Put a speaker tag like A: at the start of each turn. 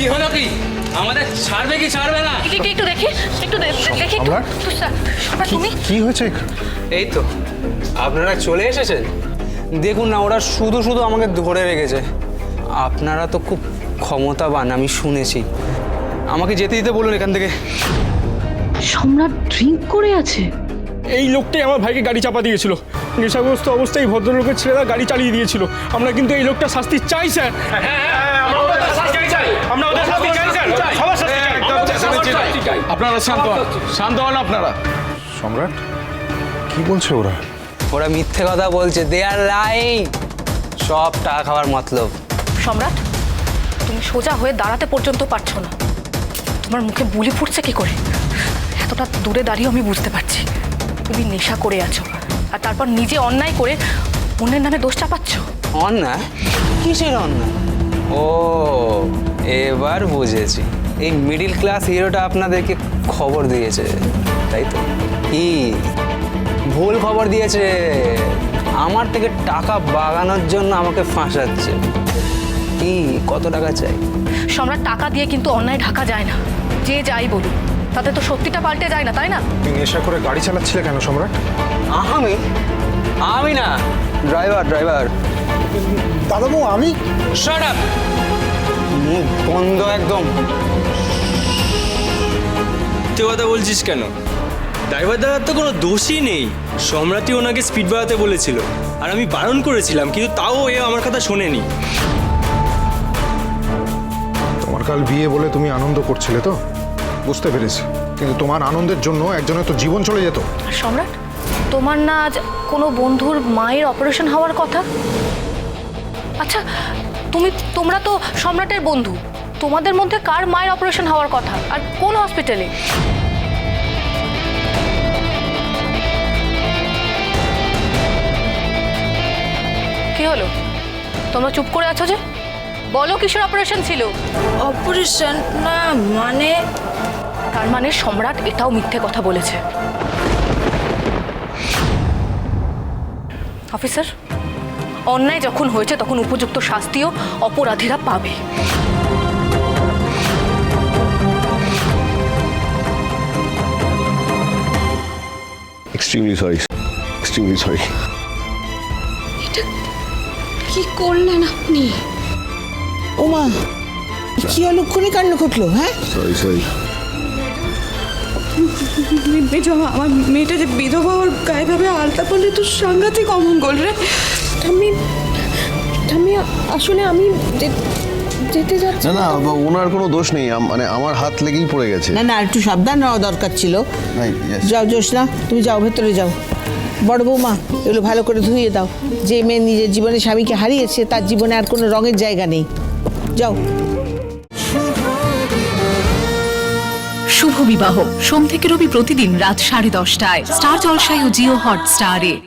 A: কি হলো কি? আমাদের ছাড়বে কি ছাড়বে না?
B: একটু দেখি তুমি
C: কি হয়েছে?
A: এই তো আপনারা চলে এসেছেন। দেখুন না, ওরা শুধু শুধু আমাকে ধরে রেখেছে। আপনারা তো খুব ক্ষমতাবান, আমি শুনেছি। আমাকে যেতে দিতে বলুন এখান থেকে।
B: সম্রাট ড্রিঙ্ক করে আছে।
D: এই লোকটাই আমার ভাইকে গাড়ি চাপা দিয়েছিল। নেশাগ্রস্ত অবস্থায় ভদ্রলোকের ছেলেরা গাড়ি চালিয়ে দিয়েছিল। আমরা কিন্তু এই লোকটা শাস্তি চাই স্যার।
C: আপনারা শান্ত হন আপনারা। সম্রাট কি বলছে ওরা?
A: ওরা মিথ্যে কথা বলছে। দে আর লাইং। সব টাকা খাওয়ার মতলব।
B: সম্রাট, তুমি সোজা হয়ে দাঁড়াতে পর্যন্ত পারছো না। তোমার মুখে বুলি ফুটছে কি করে? এতটা দূরে দাঁড়িয়ে আমি বুঝতে পারছি তুমি নেশা করে আছো, আর তারপর নিজে অন্যায় করে অন্যের নামে দোষ চাপাচ্ছ।
A: অন্যায়? কিসের অন্যায়? ও, এবার বুঝেছি। এই মিডিল ক্লাস হিরোটা আপনাদেরকে খবর দিয়েছে, তাই তো? কি ভুল খবর দিয়েছে? আমার থেকে টাকা বাগানোর জন্য আমাকে ফাঁসাচ্ছে। কি কত টাকা চাই?
B: সম্রাট, টাকা দিয়ে কিন্তু অন্যায় ঢাকা যায় না। যে যাই বলুন, তাতে তো সত্যিটা পাল্টে যায় না, তাই না?
C: তুমি নেশা করে গাড়ি চালাচ্ছিলে কেন সম্রাট?
A: আমি না, ড্রাইভার।
C: দাদাবু আমি?
A: Shut up! মুখ বন্ধ একদম।
E: তুই কথা বলছিস কেন? ড্রাইভার দাদার তো কোনো দোষই নেই। সম্রাটই ওনাকে স্পিড বাড়াতে বলেছিল, আর আমি বারণ করেছিলাম, কিন্তু তাও এ আমার কথা শোনেনি।
C: তোমার কাল বিয়ে বলে তুমি আনন্দ করছিলে তো, বুঝতে পেরেছি। কিন্তু তোমার আনন্দের জন্য একজনের তো জীবন চলে যেত।
B: আর সম্রাট, তোমার না আজ কোনো বন্ধুর মায়ের অপারেশন হওয়ার কথা? আচ্ছা, তোমরা তো সম্রাটের বন্ধু। তোমাদের মধ্যে কার মায়ের অপারেশন হওয়ার কথা, আর কোন হসপিটালে? কি হলো, তোমরা চুপ করে আছো যে? বলো, কিসের অপারেশন ছিল?
F: অপারেশন না মানে?
B: তার মানে সম্রাট এটাও মিথ্যে কথা বলেছে। অফিসার, অন্যায় যখন হয়েছে তখন উপযুক্ত শাস্তিও অপরাধীরা পাবে।
G: Extremely sorry.
F: এটা কি করলেন আপনি?
H: ওমা, কি অলক্ষণে কাণ্ড ঘটলো? হ্যাঁ,
G: সরি।
F: আমার মেয়েটা যে বিধবা, ওর গায়ে ভাবে আলতা পড়লে তো সাংঘাতিক অমঙ্গল রে। আমি আসলে যেতে যাচ্ছি।
G: না ওনার কোনো দোষ নেই, মানে আমার হাত লেগেই পড়ে গেছে।
H: না একটু সাবধান হওয়া দরকার ছিল। যাও জোসনা, তুমি যাও, ভেতরে যাও। বড় বৌমা, এগুলো ভালো করে ধুইয়ে দাও। যে মেয়ে নিজের জীবনে স্বামীকে হারিয়েছে, তার জীবনে আর কোনো রঙের জায়গা নেই। যাও।
I: শুভ বিবাহ সোম থেকে রবি প্রতিদিন রাত 10:30টায় স্টার জলসায় ও জিও হটস্টারে।